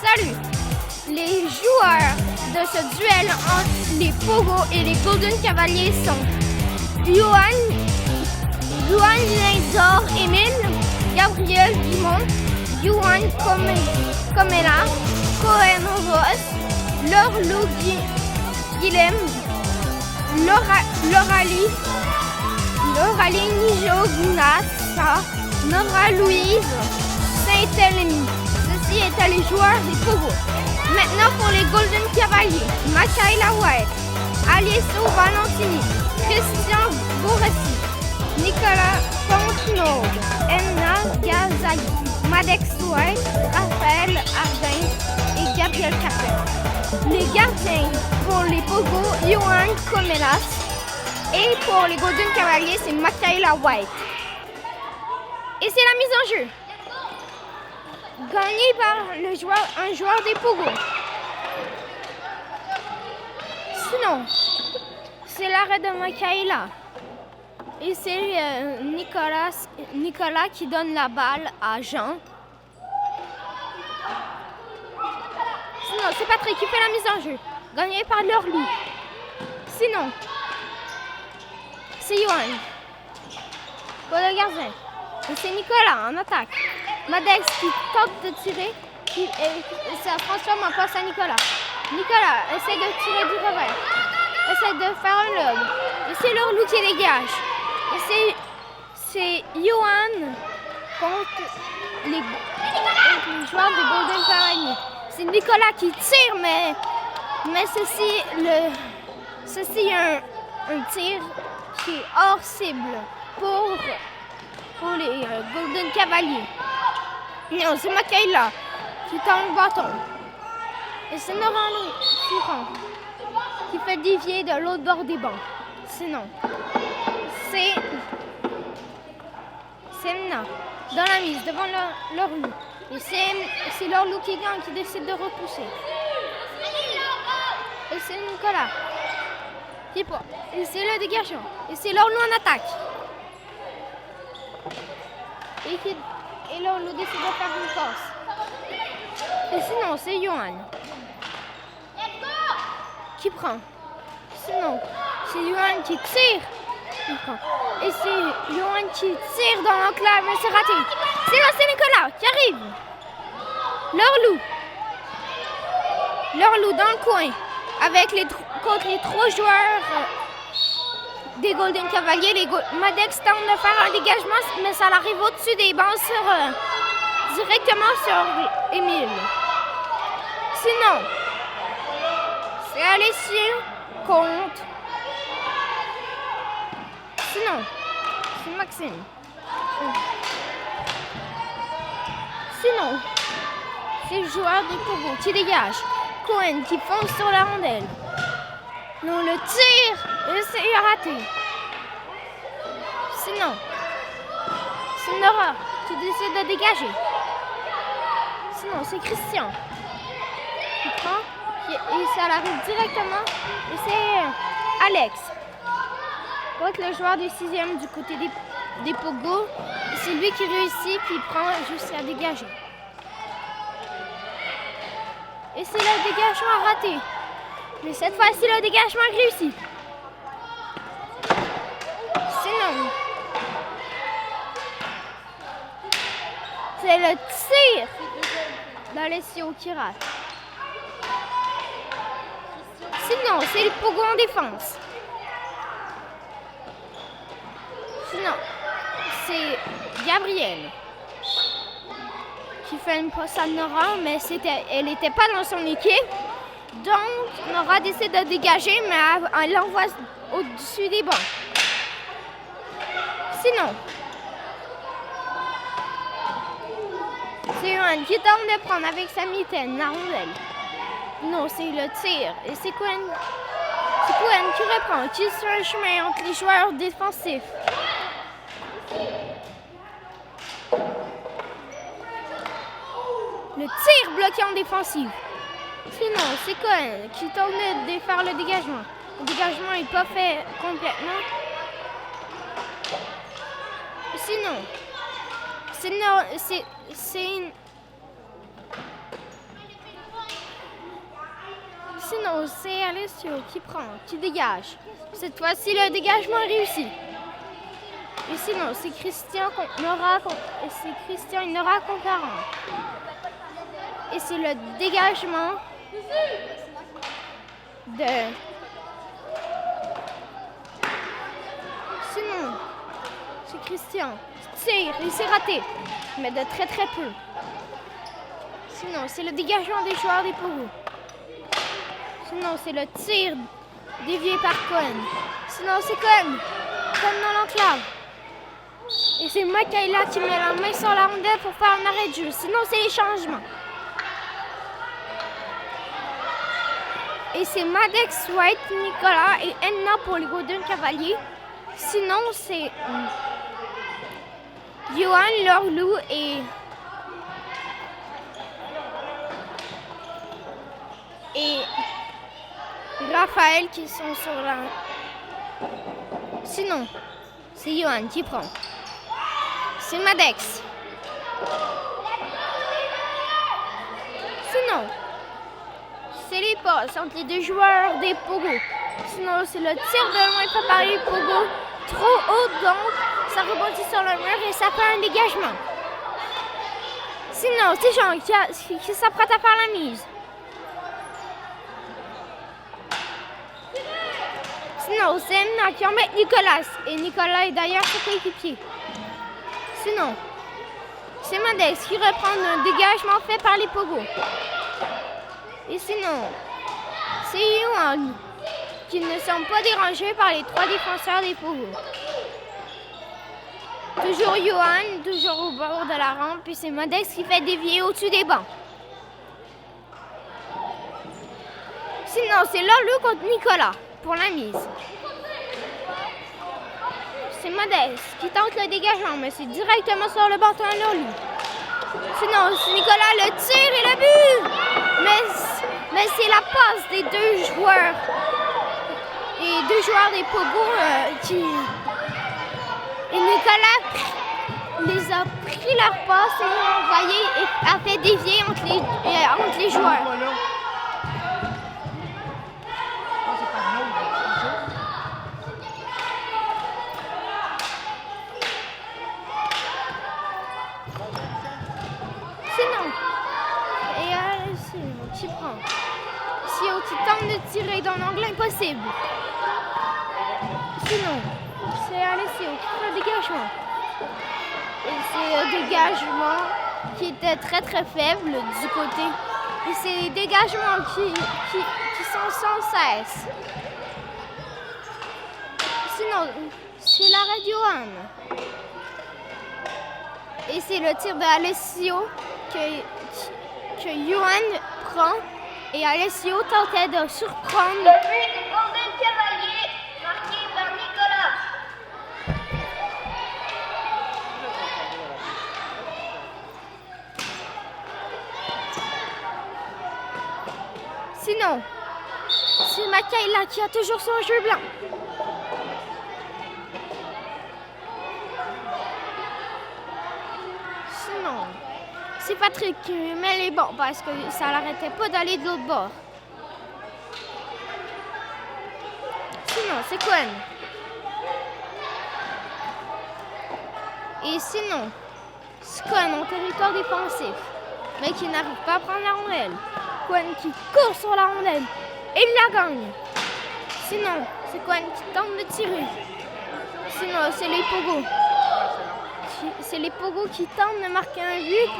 Salut! Les joueurs de ce duel entre les Pogo et les Golden Cavaliers sont Johan Lindor Émile, Gabriel Guimont, Johan Comella, Cohen Ross, Laure Guilhem, Loralie Nijo-Gunassa, Nora Louise Saint-Elmy. Ceci étaient les joueurs des Pogo. Maintenant pour les Golden Cavaliers, Michaela White, Aliesso Valentini, Christian Bourassi, Nicolas Fontenot, Enna Gazaghi, Madex White, Raphaël Ardin et Gabriel Carpet. Les gardiens pour les Pogo, Johan Comelas, et pour les Golden Cavaliers, c'est Michaela White. Et c'est la mise en jeu. Gagné par un joueur des Pogo. Sinon, c'est l'arrêt de Michaela. Et c'est Nicolas qui donne la balle à Jean. Sinon, c'est Patrick qui fait la mise en jeu. Gagné par Lorlou. Sinon, c'est Johan pour le gardien. Et c'est Nicolas en attaque. Madex qui tente de tirer. Ça transforme en passe à Nicolas. Nicolas essaie de tirer du revers. Essaie de faire un lob. Et c'est Lorlou qui dégage. Et c'est Johan contre les joueurs de Golden Cavaliers. C'est Nicolas qui tire, mais ceci est un tir qui est hors cible pour les Golden Cavaliers. Non, c'est Michaela qui tend le bâton. Et c'est Nora qui fait dévier de l'autre bord des bancs. Sinon, c'est Semna dans la mise devant Lorlou. Et c'est Lorlou qui gagne, qui décide de repousser. Et c'est Nicolas qui prend. Et c'est le dégagement. Et c'est Lorlou en attaque. Et Lorlou décide de faire une passe. Et sinon, c'est Johan qui prend. Sinon, c'est Johan qui tire. Et c'est Johan qui tire dans l'enclave, mais c'est raté. C'est Nicolas qui arrive. Lorlou dans le coin avec contre les trois joueurs des Golden Cavaliers. Madex tente de faire un dégagement, mais ça arrive au-dessus des bancs directement sur Émile. Sinon, c'est Alessio contre. Sinon, c'est Maxime. Sinon, c'est le joueur des Pogo qui dégage. Cohen qui fonce sur la rondelle. Non, le tir, c'est raté. Sinon, c'est Nora qui décide de dégager. Sinon, c'est Christian qui prend et ça arrive directement. Et c'est Alex. Contre le joueur du 6e du côté des Pogo. C'est lui qui réussit puis il prend juste à dégager. Et c'est le dégagement raté. Mais cette fois-ci, le dégagement réussi. Sinon, c'est le tir d'Alessio qui rate. Sinon, c'est le Pogo en défense. Sinon, c'est Gabriel qui fait une passe à Nora, mais elle n'était pas dans son équipe. Donc, Nora décide de dégager, mais elle l'envoie au-dessus des bancs. Sinon, c'est Johan qui tente de prendre avec sa mitaine la rondelle. Non, c'est le tir. Et c'est Cohen qui reprend, qui est sur un chemin entre les joueurs défensifs. Le tir bloqué en défensive. Sinon, c'est Cohen qui tente de faire le dégagement. Le dégagement n'est pas fait complètement. Sinon, Sinon, c'est Alessio qui dégage. Cette fois-ci, le dégagement est réussi. Et sinon, c'est Christian Nora contre 40. Et c'est le dégagement de... Sinon, c'est Christian qui tire et c'est raté, mais de très très peu. Sinon, c'est le dégagement des joueurs des Pogo. Sinon, c'est le tir dévié par Cohen. Sinon, c'est Cohen dans l'enclave. Et c'est Makaila qui met la main sur la rondelle pour faire un arrêt de jeu. Sinon, c'est les changements. Et c'est Madex, White, Nicolas et Enna pour les Golden Cavaliers. Sinon, c'est Johan, Lorlou et Raphaël qui sont sur la... Sinon, c'est Johan qui prend. C'est Madex. Sinon, c'est les passes entre les deux joueurs des Pogo. Sinon, c'est le tir de loin fait par les Pogo. Trop haut, donc ça rebondit sur le mur et ça fait un dégagement. Sinon, c'est Jean qui s'apprête à faire la mise. Sinon, c'est Emna qui embête Nicolas. Et Nicolas est d'ailleurs son coéquipier. Sinon, c'est Madex qui reprend un dégagement fait par les Pogo. Et sinon, c'est Yohan qui ne sont pas dérangés par les trois défenseurs des Pogo. Toujours Yohan, toujours au bord de la rampe, puis c'est Madex qui fait dévier au-dessus des bancs. Sinon, c'est Lorlou contre Nicolas pour la mise. C'est Madex qui tente le dégagement, mais c'est directement sur le bâton de Lorlou. Sinon, c'est Nicolas le tir et le but! Mais c'est la passe des deux joueurs. Les deux joueurs des Pogo qui... Et Nicolas les a pris leur passe et l'a envoyé et a fait dévier entre les joueurs. Sinon, et Alessio qui prend. Alessio qui tente de tirer d'un angle impossible. Sinon, c'est Alessio qui fait un dégagement. Et c'est un dégagement qui était très très faible du côté. Et c'est des dégagements qui sont sans cesse. Sinon, c'est l'arrêt de Johan. Et c'est le tir de Alessio que Johan prend. Et Alessio tentait de surprendre. Le but du Golden Cavalier, marqué par Nicolas. Sinon, c'est Makaila qui a toujours son jeu blanc. Sinon, c'est Patrick qui met les bords parce que ça l'arrêtait pas d'aller de l'autre bord. Sinon, c'est Cohen. Et sinon, c'est Cohen en territoire défensif, mais qui n'arrive pas à prendre la rondelle. Cohen qui court sur la rondelle et il la gagne. Sinon, c'est Cohen qui tente de tirer. Sinon, c'est les Pogo. C'est les Pogo qui tentent de marquer un but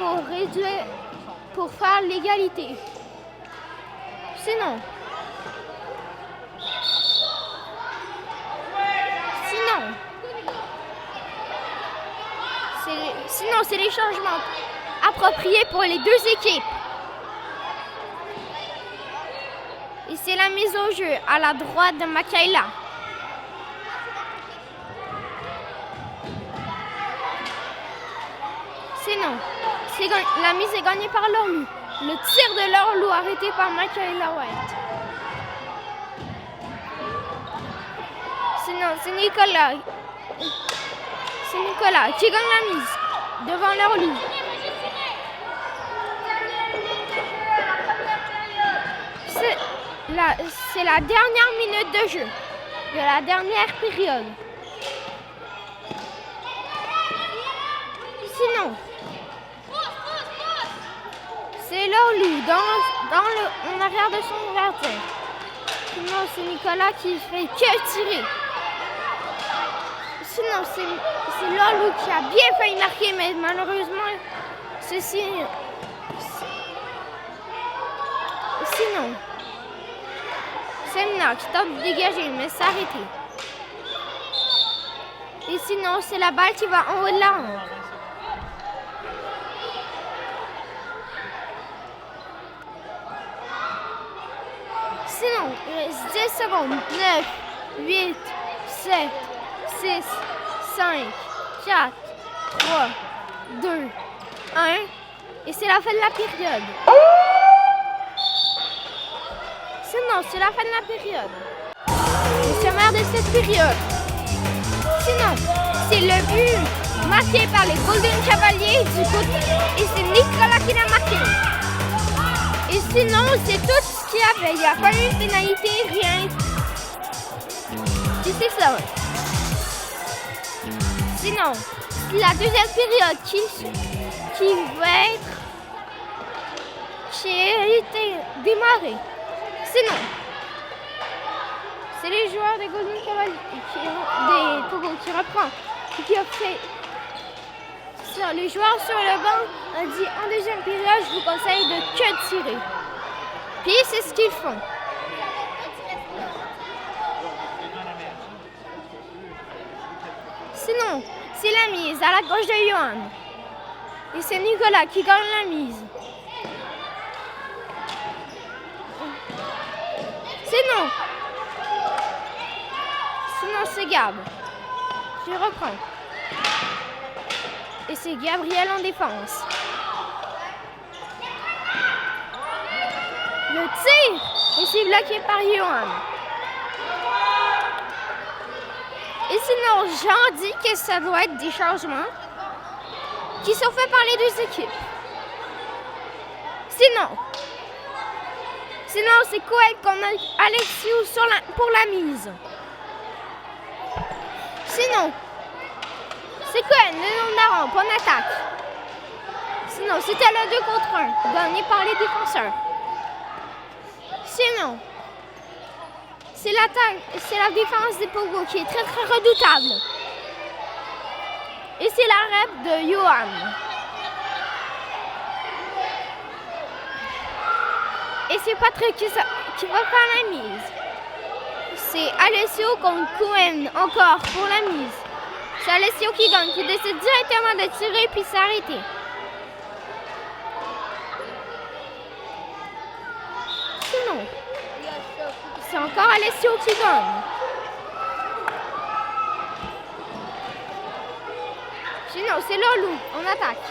pour faire l'égalité. Sinon, c'est les changements appropriés pour les deux équipes. Et c'est la mise au jeu à la droite de Makaila. Sinon, la mise est gagnée par Lorlou. Le tir de Lorlou arrêté par Makaila White. Sinon, c'est Nicolas. C'est Nicolas qui gagne la mise. devant leur lit. C'est la dernière minute de jeu de la dernière période. Sinon, c'est Lorlou en arrière de son gardien. Sinon, c'est Nicolas qui fait que tirer. Sinon, c'est Lorlou qui a bien failli marquer, mais malheureusement, sinon, c'est Mena qui tente de dégager, mais c'est arrêté. Et sinon, c'est la balle qui va en haut de la ronde. Sinon, il reste 10 secondes. 9, 8, 7, 6, 5, 4, 3, 2, 1. Et c'est la fin de la période. Sinon, c'est la fin de la période. Le sommaire de cette période. Sinon, c'est le but marqué par les Golden Cavaliers du côté. Et c'est Nicolas qui l'a marqué. Et sinon, c'est tout ce qu'il y avait. Il n'y a pas eu de pénalité, rien. Et c'est ça. Sinon, c'est la deuxième période qui va être... qui a été démarrée. Sinon, c'est les joueurs des Golden Cavaliers, des Togo qui reprend. Qui a fait... Les joueurs sur le banc ont dit en deuxième période, je vous conseille de que tirer. Puis c'est ce qu'ils font. Sinon, c'est la mise à la gauche de Johan. Et c'est Nicolas qui gagne la mise. Sinon c'est Gab. Je reprends. Et c'est Gabriel en défense. Le tir! Et c'est bloqué par Johan. Et sinon, Jean dit que ça doit être des changements qui sont faits par les deux équipes. Sinon c'est Coel qu'on a Alexiou pour la mise. Sinon, c'est Cohen, le nom de la rampe, en attaque. Sinon, c'était le 2 contre 1, gagné par les défenseurs. Sinon, c'est la défense des Pogo qui est très très redoutable. Et c'est la rep de Johan. Et c'est Patrick qui va faire la mise. C'est Alessio contre Cohen encore pour la mise. C'est Alessio qui gagne, qui décide directement de tirer puis s'arrêter. Sinon, c'est encore Alessio qui gagne. Sinon, c'est Lorlou en attaque.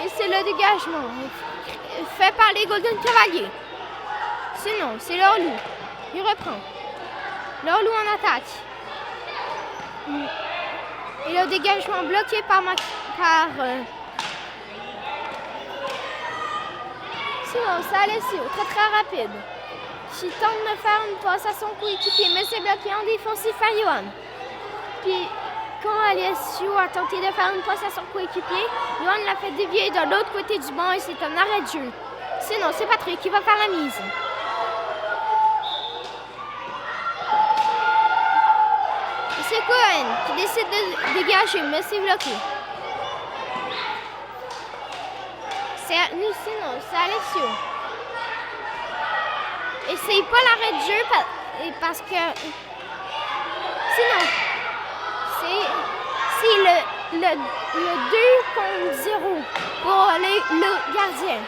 Et c'est le dégagement fait par les Golden Cavaliers. Sinon, c'est Lorlou. Il reprend. Lorlou en attaque. Et le dégagement bloqué par Sinon, c'est Alessio, très très rapide. Qui tente de faire une passe à son coéquipier, mais c'est bloqué en défensif par Johan. Puis, quand Alessio a tenté de faire une passe à son coéquipier, Johan l'a fait dévier de l'autre côté du banc et c'est un arrêt de jeu. Sinon, c'est Patrick qui va faire la mise. C'est Cohen qui décide de dégager, mais c'est bloqué. Sinon, c'est Alessio. Et c'est pas l'arrêt de jeu parce que... Sinon, c'est le 2 contre 0 pour le gardien.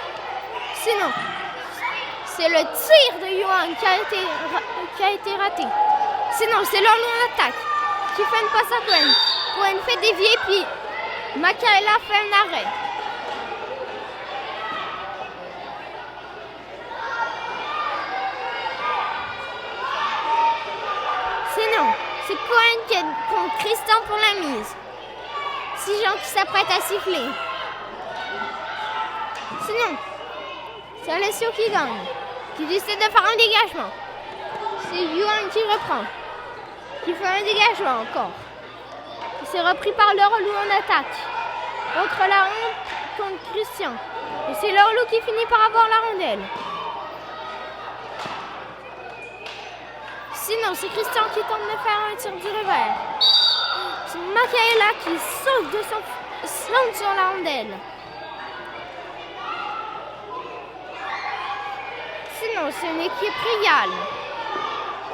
Sinon, c'est le tir de Johan qui a été raté. Sinon, c'est Lorlou en attaque qui fait une passe à Cohen. Cohen fait dévier, puis Macaela fait un arrêt. Sinon, c'est Cohen qui est contre Tristan pour la mise. 6 gens qui s'apprêtent à siffler. Sinon, c'est Alessio qui gagne, qui décide de faire un dégagement. C'est Yuan qui reprend, qui fait un dégagement encore. Il s'est repris par Lorelou en attaque. Contre la honte, contre Christian. Et c'est Lorelou qui finit par avoir la rondelle. Sinon, c'est Christian qui tente de faire un tir du revers. C'est Michaela qui saute sur la rondelle. Sinon, c'est une équipe égale.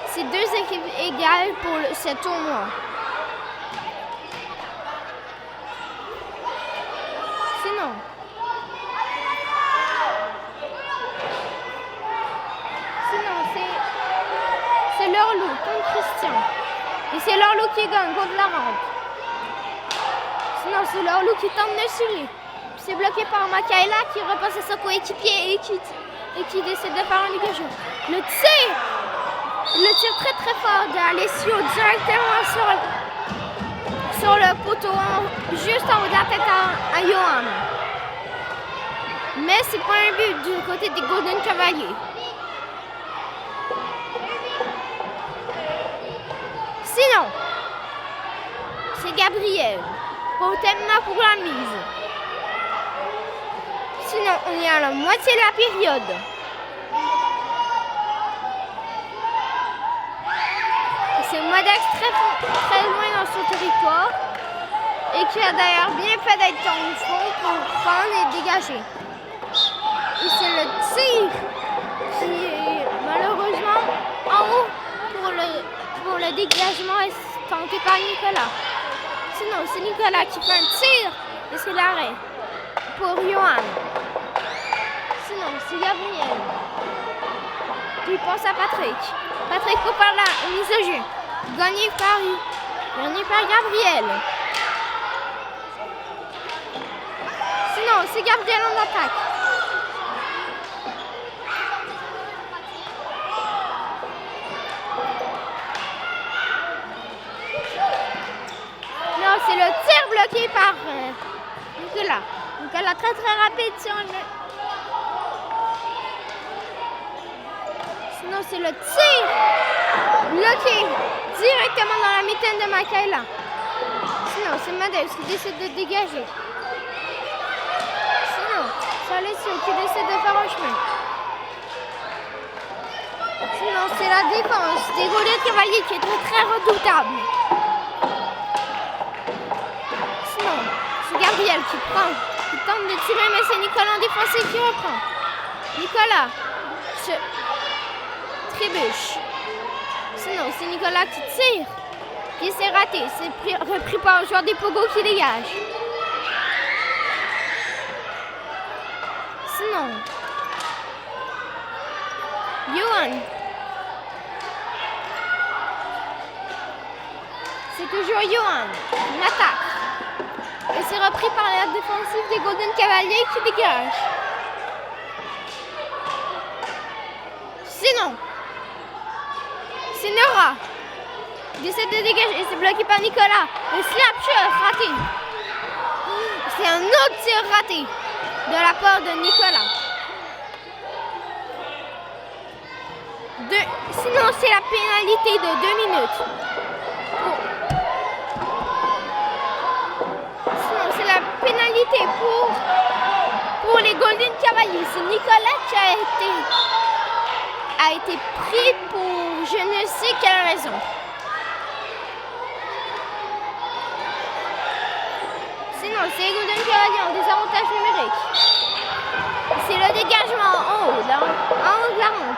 C'est 2 équipes égales pour ce tournoi. Sinon, c'est Lorelou contre Christian. Et c'est Lorelou qui gagne contre la rampe. Sinon, c'est Lorelou qui tente de tirer. C'est bloqué par Michaela qui repasse à son coéquipier et qui décide de faire un dégagement. Le tir très très fort d'Alessio directement sur le poteau, juste en haut de la tête à Johan. Mais c'est pas un but du côté des Golden Cavaliers. Sinon, c'est Gabriel pour la mise. Sinon, on est à la moitié de la période. C'est Modex très loin dans son territoire et qui a d'ailleurs bien fait d'être en fond pour prendre et dégager. Et c'est le tir qui est malheureusement en haut pour le dégagement est tenté par Nicolas. Sinon, c'est Nicolas qui fait un tir et c'est l'arrêt pour Johan. Sinon, c'est Gabriel qui pense à Patrick. Patrick prépare la mise au jeu. Gagné par Gabriel. Sinon, c'est Gabriel en attaque. Non, c'est le tir bloqué par Nicolas. Nicolas très rapide sur le... Sinon, c'est le tir bloqué directement dans la mitaine de Michaela. Sinon, c'est Madeleine qui décide de dégager. Sinon, c'est Alessio qui décide de faire un chemin. Sinon, c'est la défense des Golden Cavaliers qui est très redoutable. Sinon, c'est Gabriel qui tente de tirer, mais c'est Nicolas en défensif qui reprend. Nicolas se trébuche. Sinon, c'est Nicolas qui tire. Puis c'est raté. C'est repris par un joueur des Pogo qui dégage. Sinon, Johan. C'est toujours Johan. Une attaque. Et c'est repris par la défensive des Golden Cavaliers qui dégage. Sinon, c'est Nora. Il essaie de dégager. C'est bloqué par Nicolas. Le slap shot raté. C'est un autre tir raté de la part de Nicolas. Sinon, c'est la pénalité de 2 minutes. Sinon, c'est la pénalité pour les Golden Cavaliers. C'est Nicolas qui a été pris pour je ne sais quelle raison. Sinon, c'est les Golden Cavaliers ont des avantages numériques. C'est le dégagement en haut de la rampe.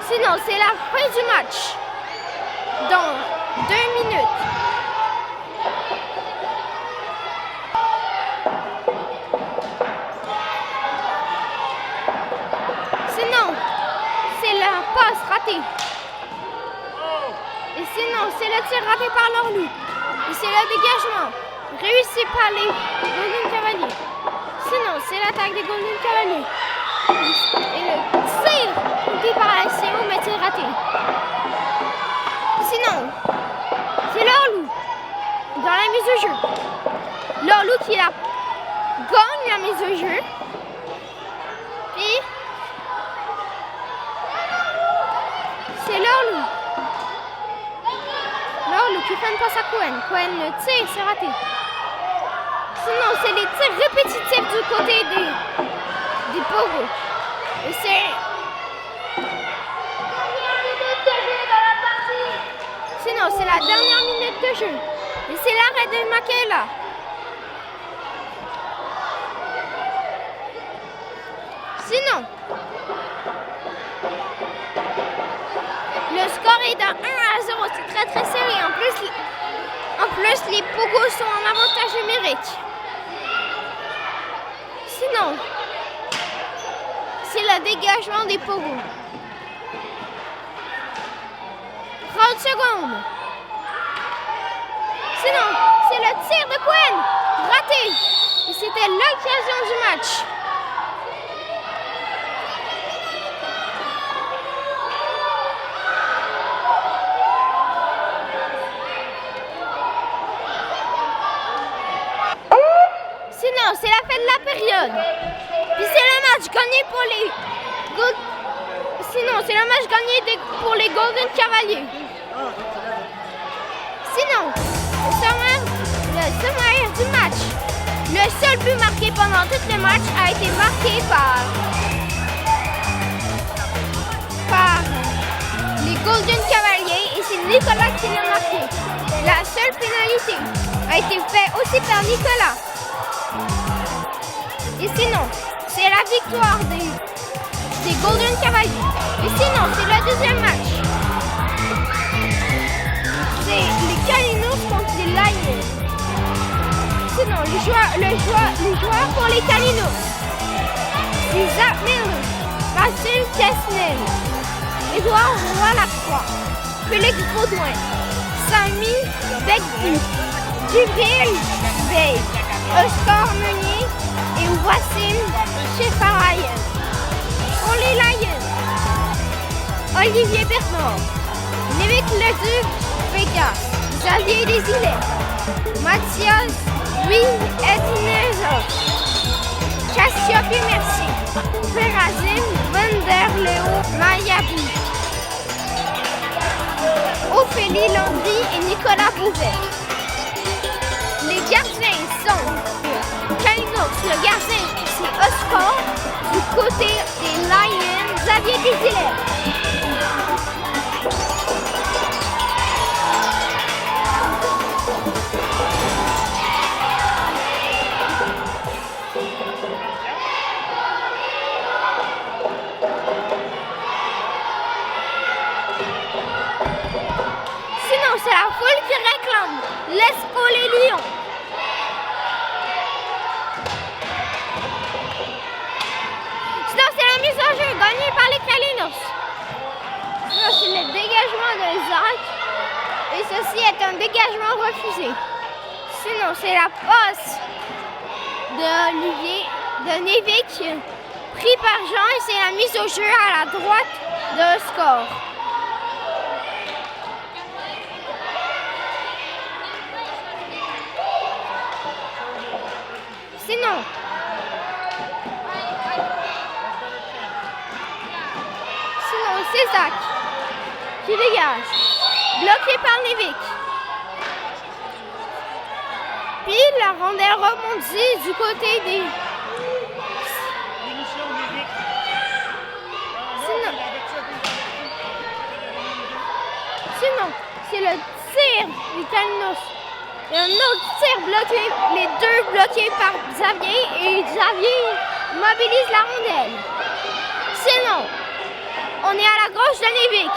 Sinon, c'est la fin du match. Dans 2 minutes. Sinon, c'est la passe ratée. Et sinon, c'est le tir raté par Lorelou. Et c'est le dégagement réussi par les Golden Cavaliers. Sinon, c'est l'attaque des Golden Cavaliers. Et le tir tenté par Alessio, mais c'est raté. Sinon, c'est Lorelou dans la mise au jeu. L'Orlou qui gagne la mise au jeu. Puis, c'est l'Orlou. L'Orlou qui fait une passe à Cohen. Cohen le tire, c'est raté. Sinon, c'est les tirs répétitifs du côté des Pogo. Et c'est... Sinon, c'est la dernière minute de jeu. Et c'est l'arrêt de Makela. Sinon, le score est de 1-0. C'est très très serré. En plus, les Pogos sont en avantage numérique. Sinon, c'est le dégagement des Pogos. 30 secondes. Sinon, c'est le tir de Cohen. Raté. Et c'était l'occasion du match. Sinon, c'est la fin de la période. Puis c'est le match gagné pour les... Sinon, c'est le match gagné pour les Golden Cavaliers. Sinon, le sommaire du match. Le seul but marqué pendant tout le match a été marqué par les Golden Cavaliers et c'est Nicolas qui l'a marqué. La seule pénalité a été faite aussi par Nicolas. Et sinon, c'est la victoire des Golden Cavaliers. Et sinon, c'est le deuxième match. C'est les Calinos contre les Lions. Sinon, les joueurs pour les Calinos. C'est Zach Miller, Racine Kesnel, Édouard Roy-Lacroix, Félix Baudouin, Samy Begby, Djibril Bey, Oscar Meunier et Wassim Chefarayan. Pour les Lions, Olivier Bernard, Lévic Leduc Vega, Xavier Desilets, Mathias Edinezov, Cassiope Mercier, Ferazim Vanderleo Mayabou, Ophélie Landry et Nicolas Bouvet. Les gardiens sont Calinos, le gardien c'est Oscar, du côté des Lions, Xavier Desilets. Sinon, c'est la foule qui réclame. Let's go les Lions. Sinon, c'est la mise en jeu gagnée par les Calinos. Sinon, c'est le dégagement de Zach. Et ceci est un dégagement refusé. Sinon, c'est la passe de Nevic pris par Jean et c'est la mise au jeu à la droite de score. Sinon, c'est Zach qui dégage, bloqué par Nevic. Puis la rondelle rebondit du côté des... Sinon, c'est le tir des Calinos. Il y a un autre tir bloqué, les deux bloqués par Xavier et Xavier mobilise la rondelle. Sinon, on est à la gauche de Nevic.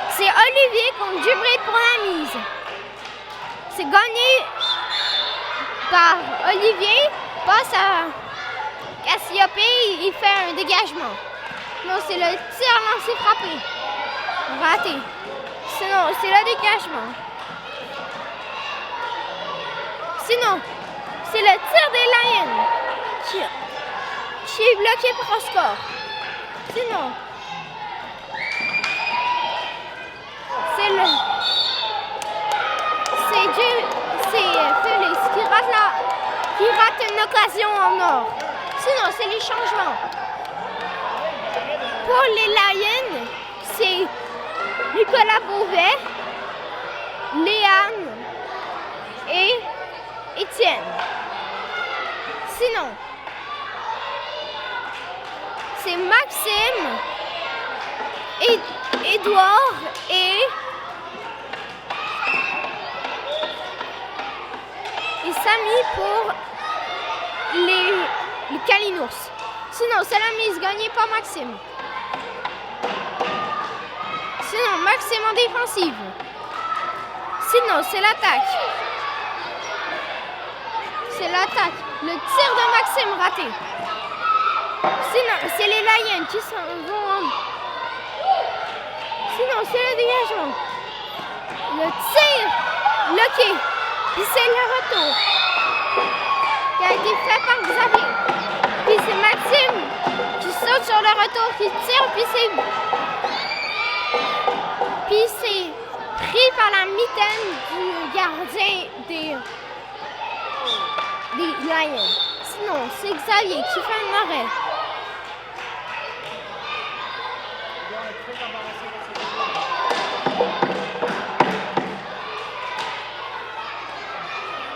C'est Olivier contre Djibril pour la mise. C'est gagné par Olivier, passe à Cassiope, il fait un dégagement. Non, c'est le tir lancé frappé. Raté. Sinon, c'est le dégagement. Sinon, c'est le tir des Lions qui est bloqué par Oscar. Sinon, c'est Félix qui rate une occasion en or. Sinon, c'est les changements. Pour les Lions, c'est Nicolas Beauvais, Léane et Étienne. Sinon, c'est Maxime, Édouard et Samy pour les Kalinours. Sinon, c'est la mise gagnée par Maxime. Sinon, Maxime en défensive. Sinon, c'est l'attaque. C'est l'attaque. Le tir de Maxime raté. Sinon, c'est les Lions qui s'en vont en... Sinon, c'est le dégagement. Le tir bloqué. Puis c'est le retour qui a été fait par Xavier. Puis c'est Maxime qui saute sur le retour, qui tire, puis c'est pris par la mitaine du gardien des Lions. Sinon, c'est Xavier qui fait un arrêt.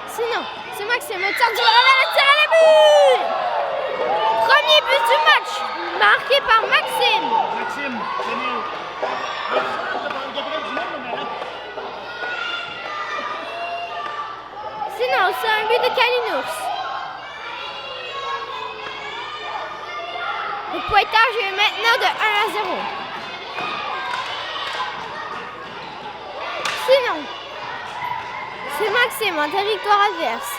Sinon, c'est Maxime, le tir du but! Premier but du match, marqué par Maxime. Maxime, tenez. Sinon, c'est un but de Kalinours. Le pointage est maintenant de 1 à 0. Sinon, c'est Maxime en territoire adverse.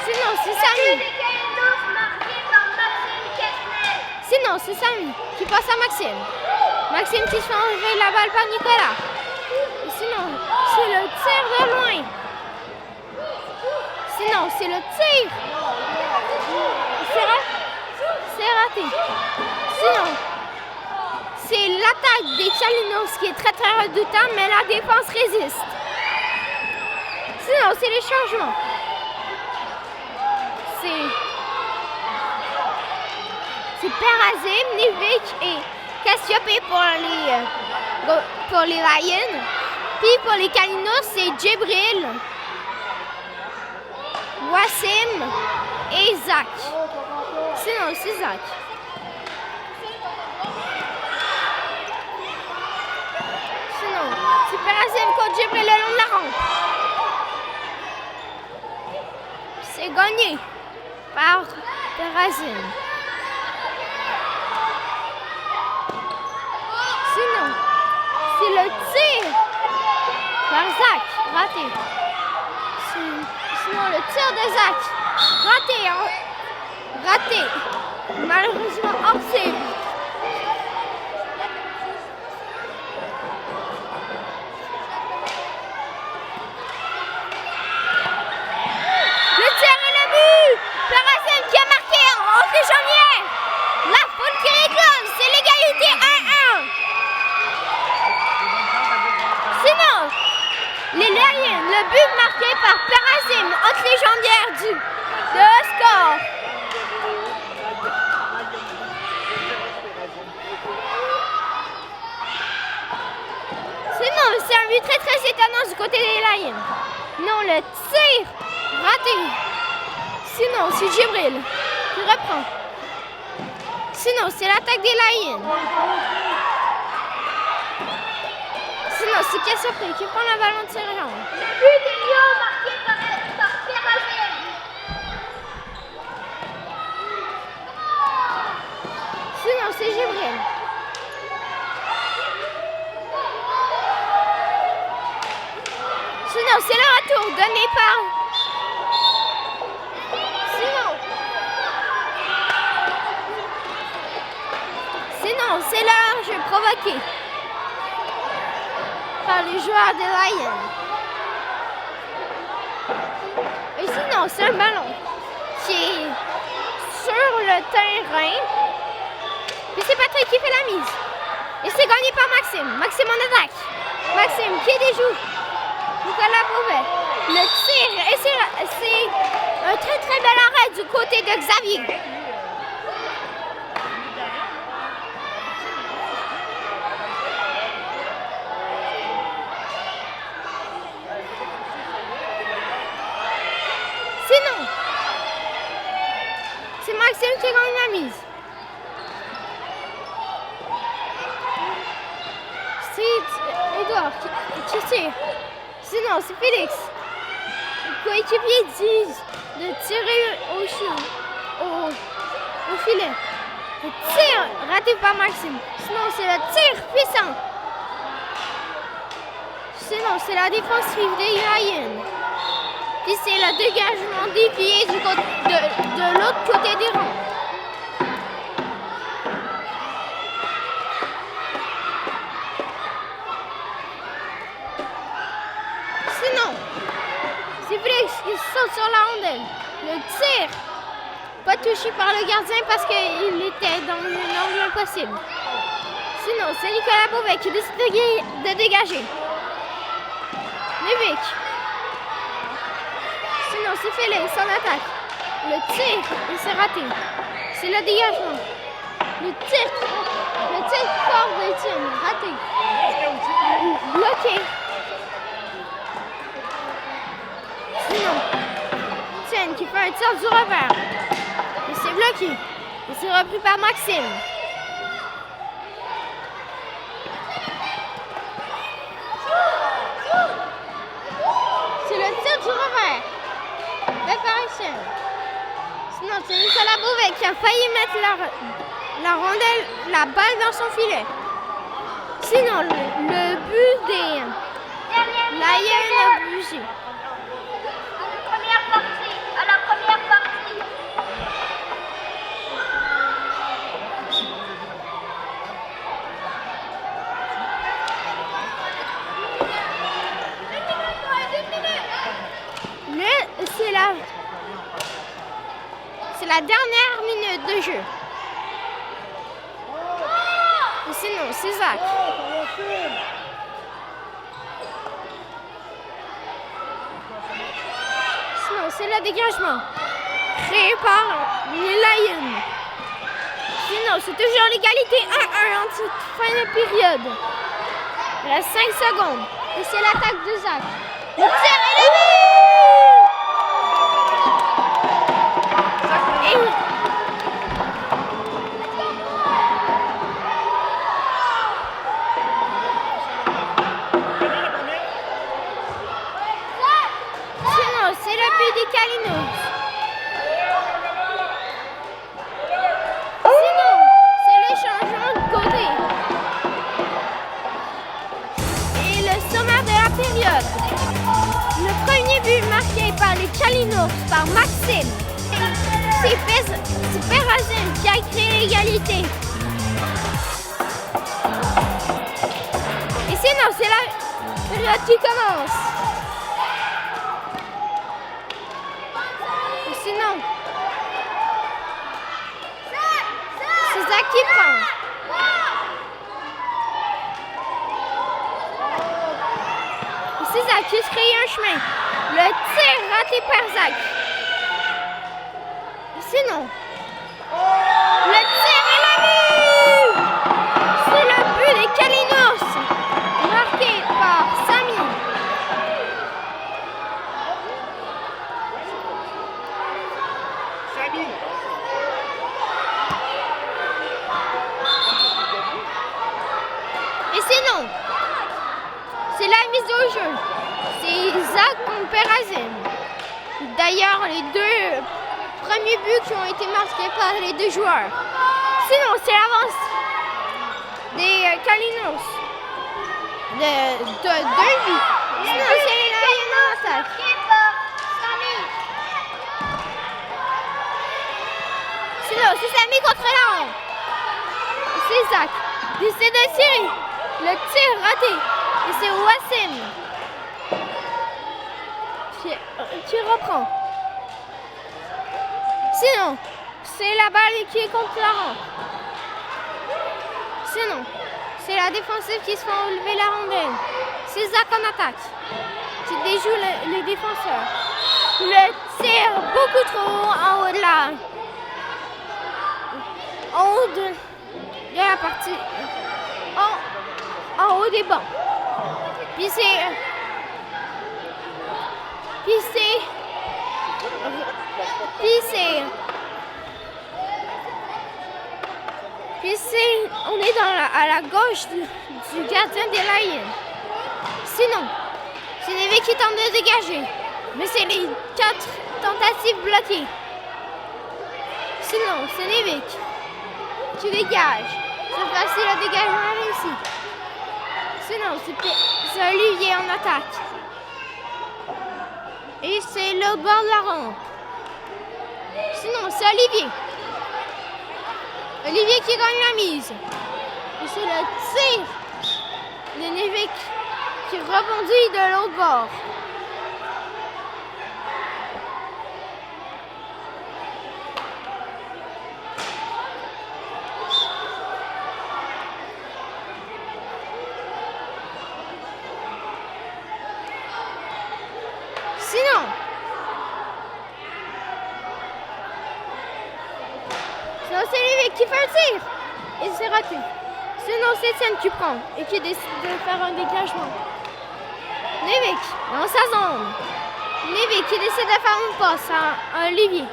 Sinon, c'est Samy. Sinon, c'est Samy qui passe à Maxime. Maxime qui se fait enlever la balle par Nicolas. Et sinon, c'est le tir de loin. Sinon, c'est le tir. C'est raté. Sinon, c'est l'attaque des Kalinours qui est très très redoutable, mais la défense résiste. Sinon, c'est les changements. C'est Perazim, Nivik et Cassiopé pour les Lions. Puis pour les Kalinours, c'est Djibril, Wassim et Zach. Sinon, c'est Zach. Sinon, c'est Perazim contre Djibril le long de la rampe. C'est gagné par Perazim. Sinon, c'est le tir par Zach, raté. Sinon, le tir de Zach, raté. Malheureusement, hors cible. Le tir et le but! Perazim qui a marqué en fléchonnière. La foule qui réclame, c'est l'égalité 1-1. Sinon, les Lions, le but marqué par Perazim entre les jambières de score. Sinon, c'est un but très très étonnant du côté des Lions. Non, le tir raté. Sinon, c'est Djibril qui reprend. Sinon, c'est l'attaque des Lions. Sinon, c'est Cassiopé qui prend la balle en tirant. Le but des Lions marqué par Perazim. Sinon, c'est Djibril. Sinon, c'est le retour donné par... Sinon, c'est leur jeu provoqué par les joueurs des Lions. Et sinon, c'est un ballon qui est sur le terrain. Puis c'est Patrick qui fait la mise. Et c'est gagné par Maxime. Maxime en attaque. Maxime qui déjoue. Nicolas Beauvais. Le tir. Et c'est un très très bel arrêt du côté de Xavier. Sinon, c'est Maxime qui gagne la mise. C'est Edouard qui tire. Sinon, c'est Félix. Les coéquipiers disent de tirer au filet. Le tir raté par Maxime. Sinon, c'est le tir puissant. Sinon, c'est la défensive des Ryan. Puis c'est le dégagement dévié de l'autre côté des rangs. Sinon, c'est Félix qui saute sur la rondelle. Le tir, pas touché par le gardien parce qu'il était dans un angle impossible. Sinon, c'est Nicolas Beauvais qui décide de dégager. Lévic. Sinon, c'est Félix en attaque. Le tir, il s'est raté. C'est le dégagement. Le tir fort d'Étienne, raté. Bloqué. Sinon, Étienne qui fait un tir du revers. Et c'est bloqué. Et c'est repris par Maxime. C'est le tir du revers. Réparation. Sinon, c'est Nicolas Beauvais qui a failli mettre la balle dans son filet. Sinon, le but des Lions a bougé. À la première partie. C'est la dernière minute de jeu. Et sinon, c'est Zach. Sinon, c'est le dégagement créé par les Lions. Sinon, c'est toujours l'égalité 1-1 en toute fin de période. Il reste 5 secondes. Et c'est l'attaque de Zach. Le tir est le but! Sinon, c'est le but des Calinos. Sinon, c'est le changement de côté. Et le sommaire de la période. Le premier but marqué par les Calinos par Maxime. C'est Perazine qui a créé l'égalité. Et sinon, c'est la période qui commence. Et sinon, c'est Zach qui prend. Et c'est Zach qui se crée un chemin. Le tir raté par Zach. Sinon, le tir est la but! C'est le but des Calinos, marqué par Samy. Et sinon, c'est la mise au jeu. C'est Zach contre Perazine. D'ailleurs, les deux premiers buts qui ont été marqués par les deux joueurs. Sinon, c'est l'avance des Calinos de 2 buts. Sinon, c'est les Lions en attaque. Sinon, c'est Samy contre la ronde. C'est Zach. Il essaie de tirer. Le tir raté. Et c'est Wassim qui reprend. Sinon, c'est la balle qui est contre la rampe. Sinon, C'est la défensive qui se fait enlever la rondelle. C'est Zach en attaque. Qui déjoue les défenseurs. Le tir beaucoup trop haut en haut de la... En haut de la partie... En haut des bancs. Puis c'est... on est à la gauche du gardien des Lions. Sinon, c'est Nevik qui tente de dégager. Mais c'est les 4 tentatives bloquées. Sinon, c'est Nevik qui dégage. C'est facile, le dégagement réussi. Sinon, c'est Olivier en attaque. Et c'est l'autre bord de la rampe. Sinon, c'est Olivier. Olivier qui gagne la mise. Et c'est le tir de Nevik qui rebondit de l'autre bord. Sinon, c'est Nevik qui fait le tir. Et c'est raté. Sinon, c'est Étienne qui prend et qui décide de faire un dégagement. Nevik dans sa zone. Nevik qui décide de faire une passe à Olivier.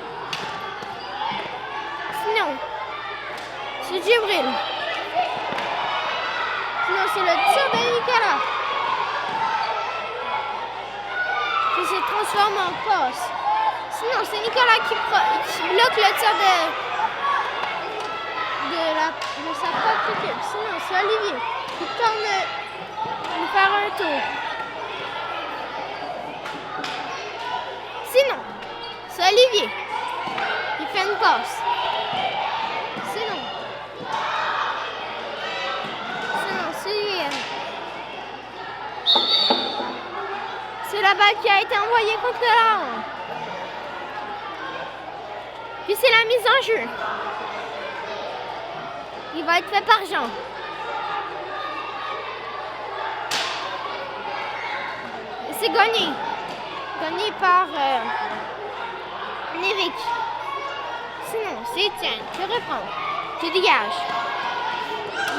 Sinon, c'est Djibril. Sinon, c'est le tir de Nicolas qui se transforme en passe. Sinon, c'est Nicolas qui bloque le tir de sa propre équipe. Sinon, c'est Olivier qui tente de faire un tour. Sinon, c'est Olivier qui fait une passe. Sinon, c'est la balle qui a été envoyée contre la rampe. Puis c'est la mise en jeu. Il va être fait par Jean. Et c'est gagné. Gagné par Nevik. Sinon, c'est Étienne qui reprend, qui dégage.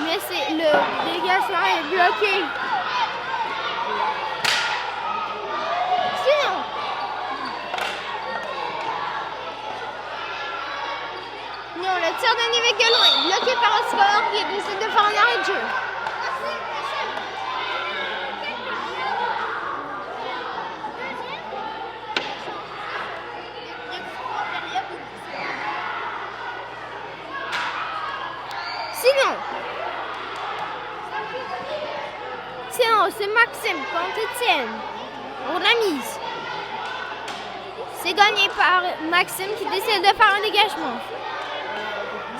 Mais le dégagement est bloqué. Sinon, non, le tir de Nevik est loin, bloqué par un score qui décide de faire un arrêt de jeu. Sinon, c'est Maxime contre Étienne pour la mise. C'est gagné par Maxime qui décide de faire un dégagement.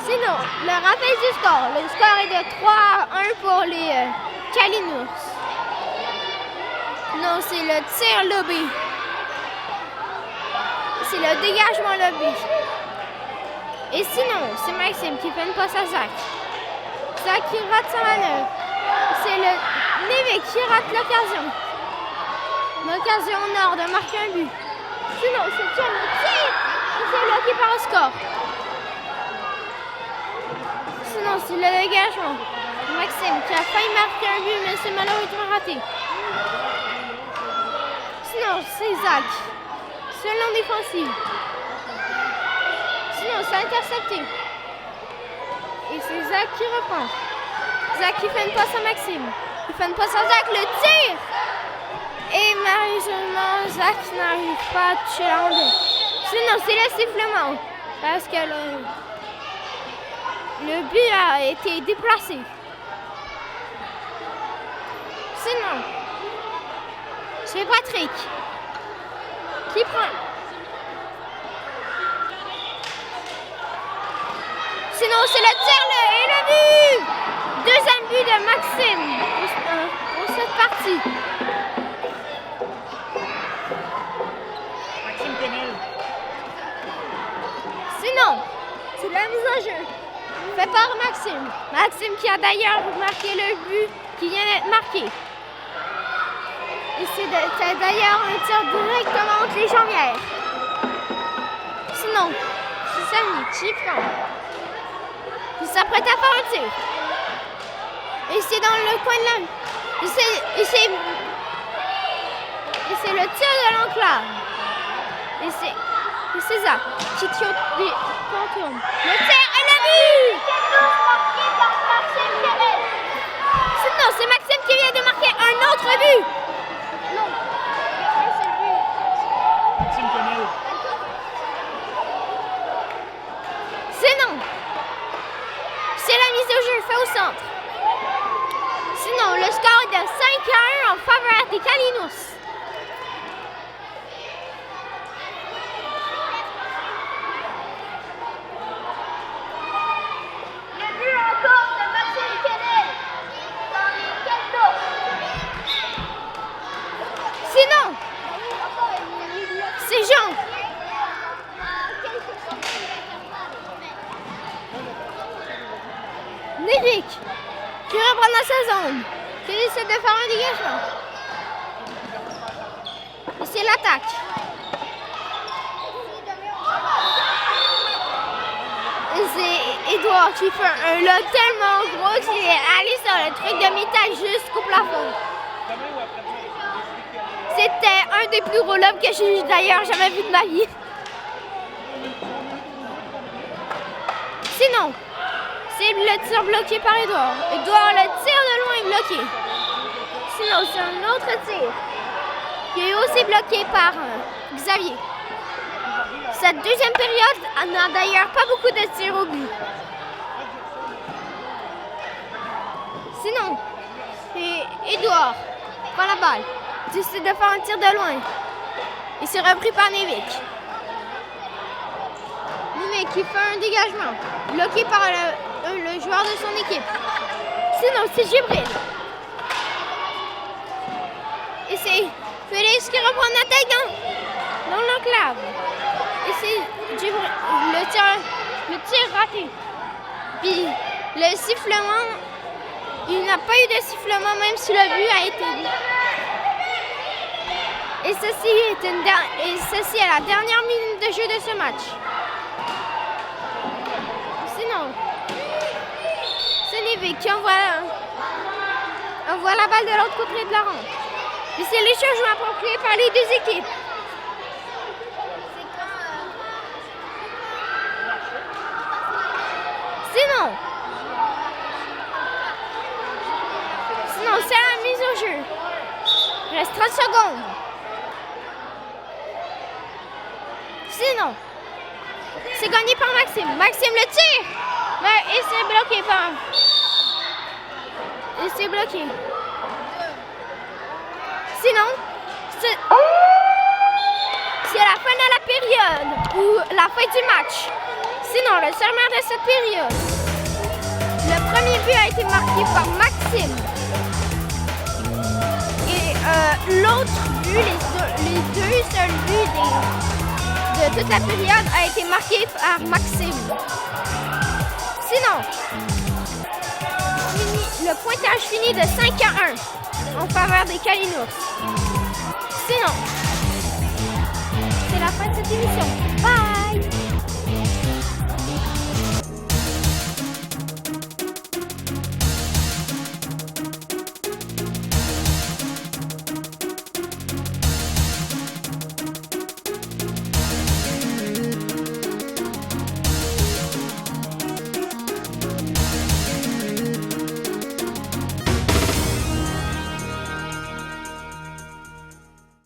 Sinon, le rappel du score. Le score est de 3-1 pour les Kalinours. Non, c'est le tir lobby. C'est le dégagement lobby. Et sinon, c'est Maxime qui fait une passe à Zach. Zach qui rate sa manœuvre. C'est le Nevik qui rate l'occasion. L'occasion au nord de marquer un but. Sinon, c'est Étienne le tir. Et c'est bloqué par un score. Sinon, c'est le dégagement. Maxime qui a failli marquer un but, mais c'est malheureusement raté. Sinon, c'est Zach. Selon défensive. Sinon, c'est intercepté. Et c'est Zach qui reprend. Zach qui fait une passe à Maxime. Il fait une passe à Zach, le tir! Et malheureusement, Zach n'arrive pas à toucher la rondelle. Sinon, c'est le sifflement. Parce que le but a été déplacé. Sinon, c'est Patrick qui prend. Sinon, c'est le tir et le but! Deuxième but de Maxime pour cette partie. Maxime Penel. Sinon, c'est la mise en jeu. Fait par Maxime. Maxime qui a d'ailleurs marqué le but qui vient d'être marqué. Et c'est d'ailleurs un tir directement entre les jambières. Sinon, c'est Samy qui prend. Il s'apprête à faire un tir. Et c'est dans le coin de la... Et c'est le tir de l'enclave. Et c'est ça qui contourne. Le tir et le but! Sinon, c'est Maxime qui vient de marquer un autre but. Non, un seul but. Maxime Connell. Sinon, c'est la mise au jeu fait au centre. Sinon, le score est de 5-1 en faveur des Calinos. Le but encore de Maxime Kennel dans les Caldos. Sinon, c'est Jean. Néric qui reprend dans sa zone, qui essaie de faire un dégagement. Et c'est l'attaque. Et c'est Edouard qui fait un lot tellement gros qu'il est allé sur le truc de métal jusqu'au plafond. C'était un des plus gros lobes que j'ai d'ailleurs jamais vu de ma vie. Sinon, c'est le tir bloqué par Edouard. Edouard, le tir de loin est bloqué. Sinon, c'est un autre tir qui est aussi bloqué par Xavier. Cette deuxième période n'a d'ailleurs pas beaucoup de tirs au but. Sinon, c'est Edouard prend la balle, décide de faire un tir de loin. Il s'est repris par Nevik. Nevik qui fait un dégagement, bloqué par le joueur de son équipe. Sinon, c'est Gibril. Et c'est Félix qui reprend l'attaque dans l'enclave. Et c'est Gibril, le tir raté. Puis le sifflement, il n'a pas eu de sifflement même si le but a été vu. Et ceci est la dernière minute de jeu de ce match. Sinon, c'est Nevik qui envoie la balle de l'autre côté de la rampe. Et c'est les changements appropriés par les deux équipes. Sinon, c'est la mise au jeu. Il reste 30 secondes. Sinon, c'est gagné par Maxime. Maxime le tire. Et c'est bloqué par... Et c'est bloqué. Sinon, c'est la fin de la période ou la fin du match. Sinon, le serment de cette période. Le premier but a été marqué par Maxime. Et l'autre but, les deux seuls buts de toute la période a été marqué par Maxime. Sinon, le pointage finit de 5-1 en faveur des Calinours. Sinon, c'est la fin de cette émission. Bye!